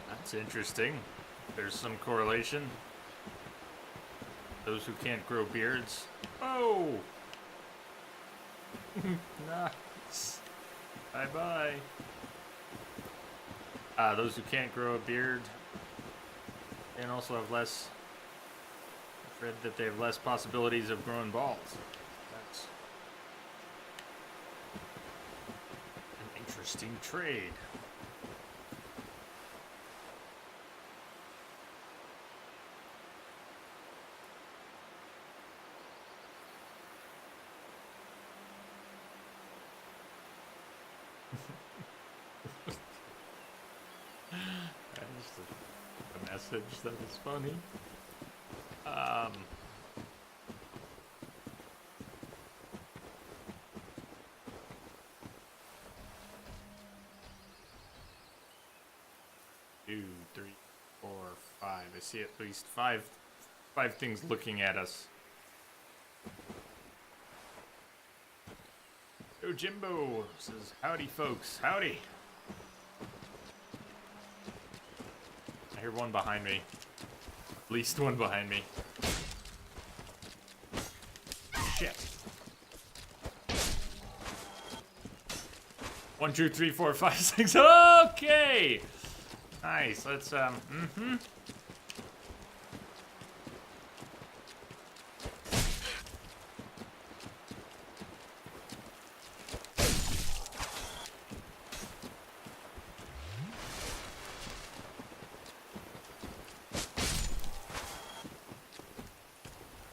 That's interesting. There's some correlation. Those who can't grow beards. Oh! Nice. Bye-bye. Those who can't grow a beard and also have less... I've read that they have less possibilities of growing balls. That's an interesting trade. message. That is funny. Two, three, four, five. I see at least five things looking at us. Yo, Jimbo says, howdy, folks. Howdy. I hear one behind me. At least one behind me. Shit. 1, 2, 3, 4, 5, 6. Okay. Nice. Let's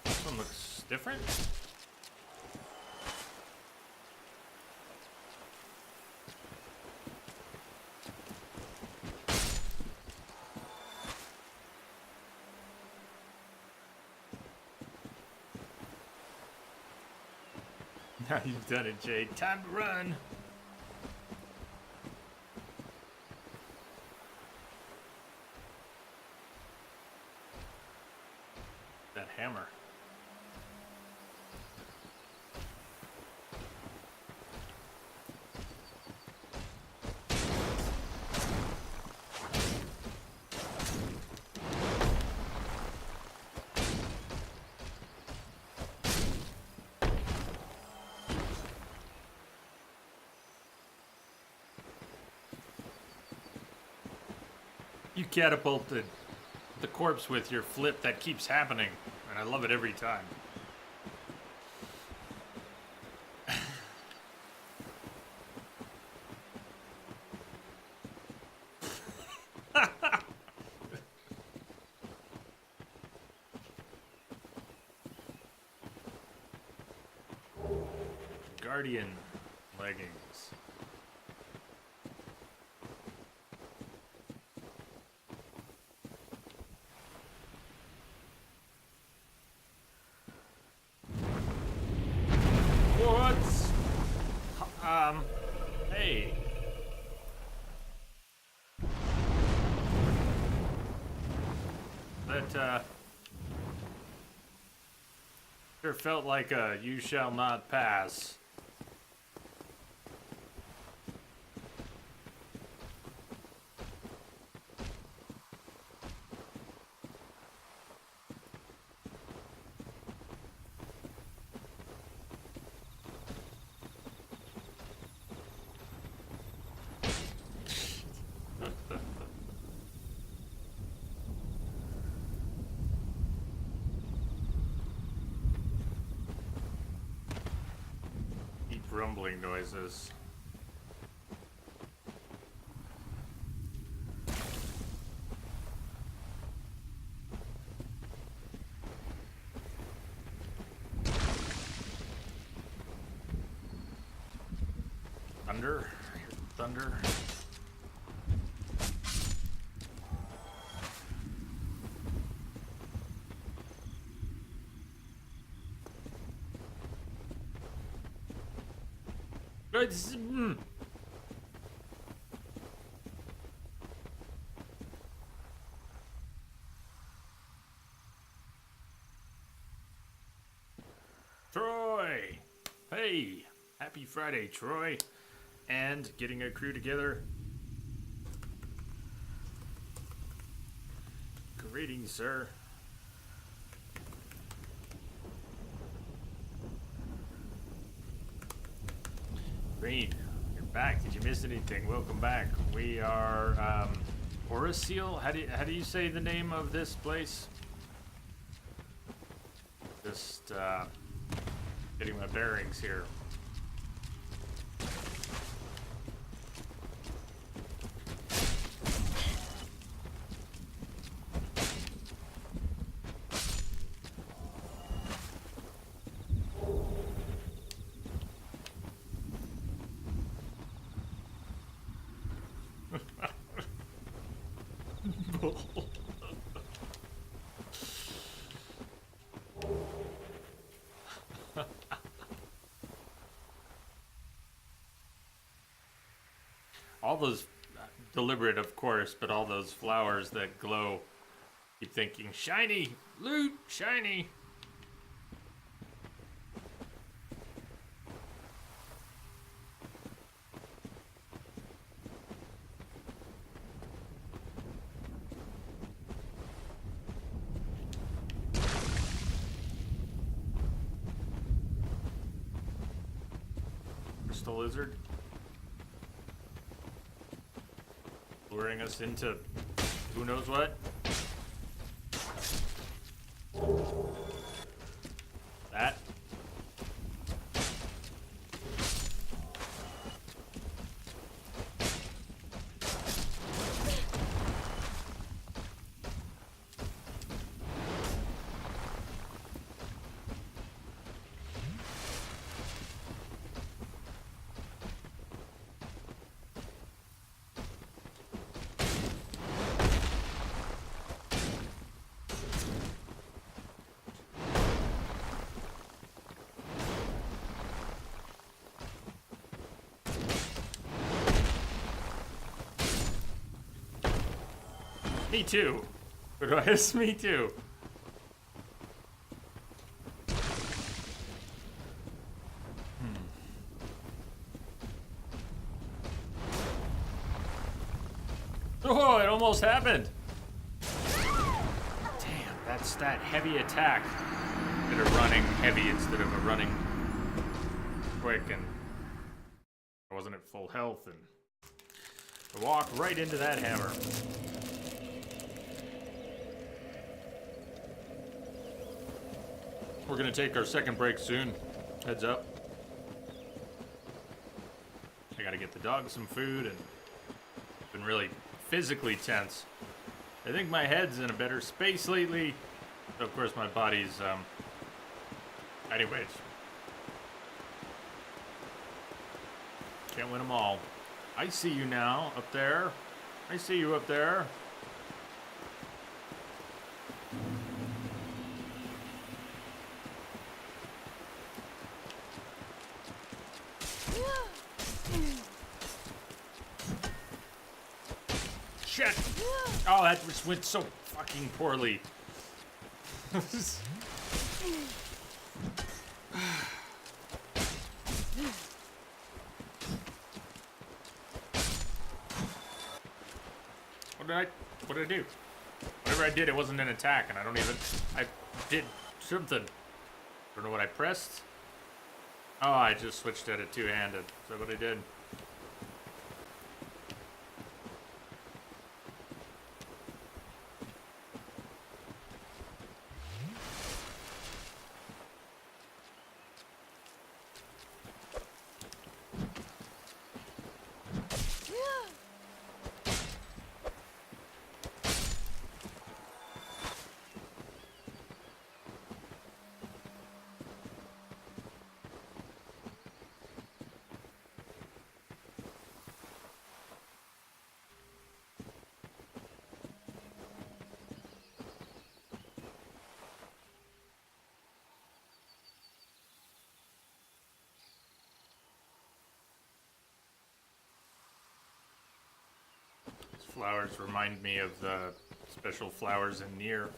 This one looks different. Now you've done it, Jade. Time to run. That hammer. You catapulted the corpse with your flip. That keeps happening, and I love it every time. Guardian leggings. Hey. That, sure felt like a you shall not pass. Rumbling noises. Thunder? Thunder? It's, Troy! Hey! Happy Friday, Troy! And getting a crew together. Greetings, sir. Green, you're back. Did you miss anything? Welcome back. We are Orasil. How do you say the name of this place? Just getting my bearings here. all those, deliberate of course, but all those flowers that glow, keep thinking, shiny, loot, shiny. Crystal lizard. Luring us into who knows what. That. Me too. It's me too. Oh, it almost happened. Damn, that's that heavy attack. Instead of running heavy instead of a running quick, and I wasn't at full health, and I walked right into that hammer. We're gonna take our second break soon. Heads up. I gotta get the dog some food, and been really physically tense. I think my head's in a better space lately. Of course, my body's, anyways. Can't win them all. I see you now, up there. I see you up there. Shit! Oh, that just went so fucking poorly. What did I do? Whatever I did, it wasn't an attack, and I did something. Don't know what I pressed. Oh, I just switched at it two-handed. Is that what I did? Flowers remind me of the special flowers in Nier.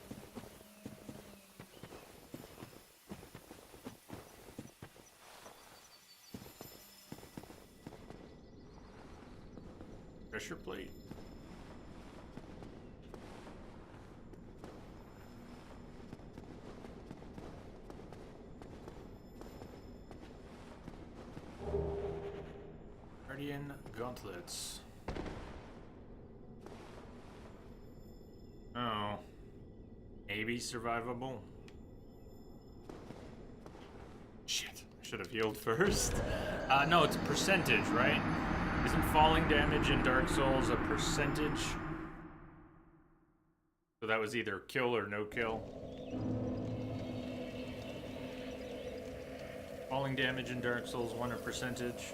Pressure plate. Guardian gauntlets. Oh. Maybe survivable? Shit. I should have healed first. No, it's a percentage, right? Isn't falling damage in Dark Souls a percentage? So that was either kill or no kill. Falling damage in Dark Souls 1 a percentage.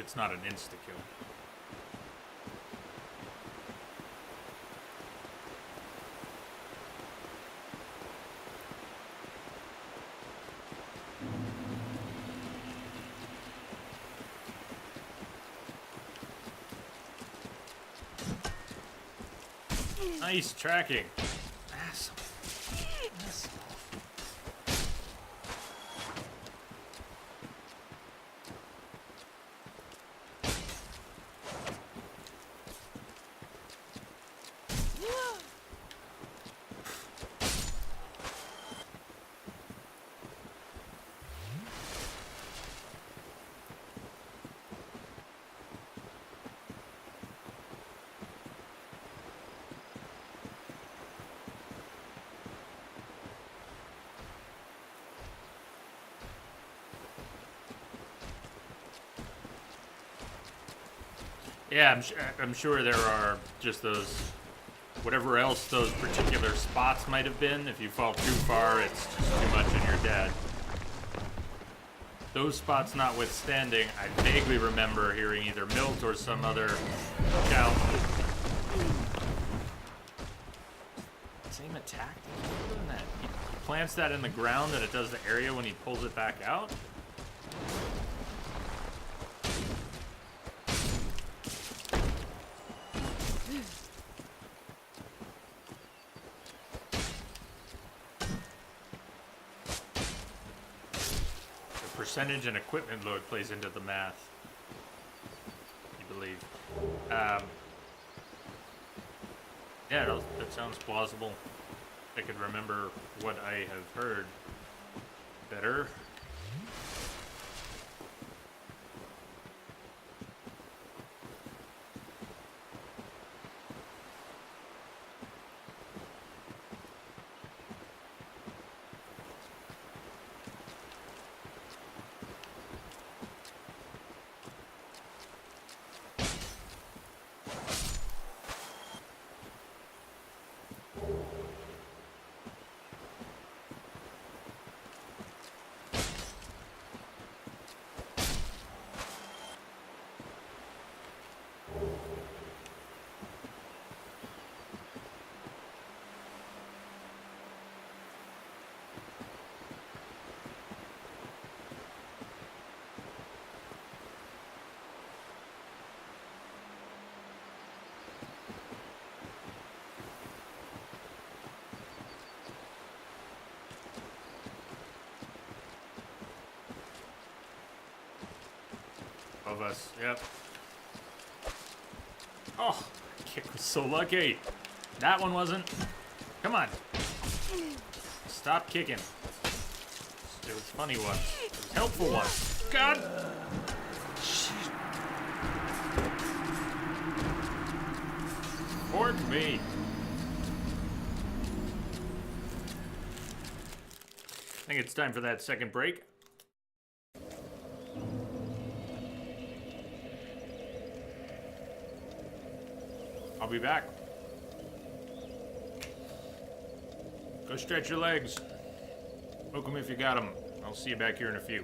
it's not an insta-kill. Nice tracking. Asshole. Asshole. Yeah, I'm sure there are just those, whatever else those particular spots might have been. If you fall too far, it's just too much and you're dead. Those spots notwithstanding, I vaguely remember hearing either Milt or some other account. Same attack? Doing that? He plants that in the ground and it does the area when he pulls it back out? Percentage and equipment load plays into the math, you believe. Yeah, that sounds plausible. I could remember what I have heard better. Of us, yep. Oh, kick was so lucky. That one wasn't. Come on. Stop kicking. There was funny ones. There was helpful ones. God. Shit. Fork me. I think it's time for that second break. I'll be back. Go stretch your legs. Hook 'em if you got 'em. I'll see you back here in a few.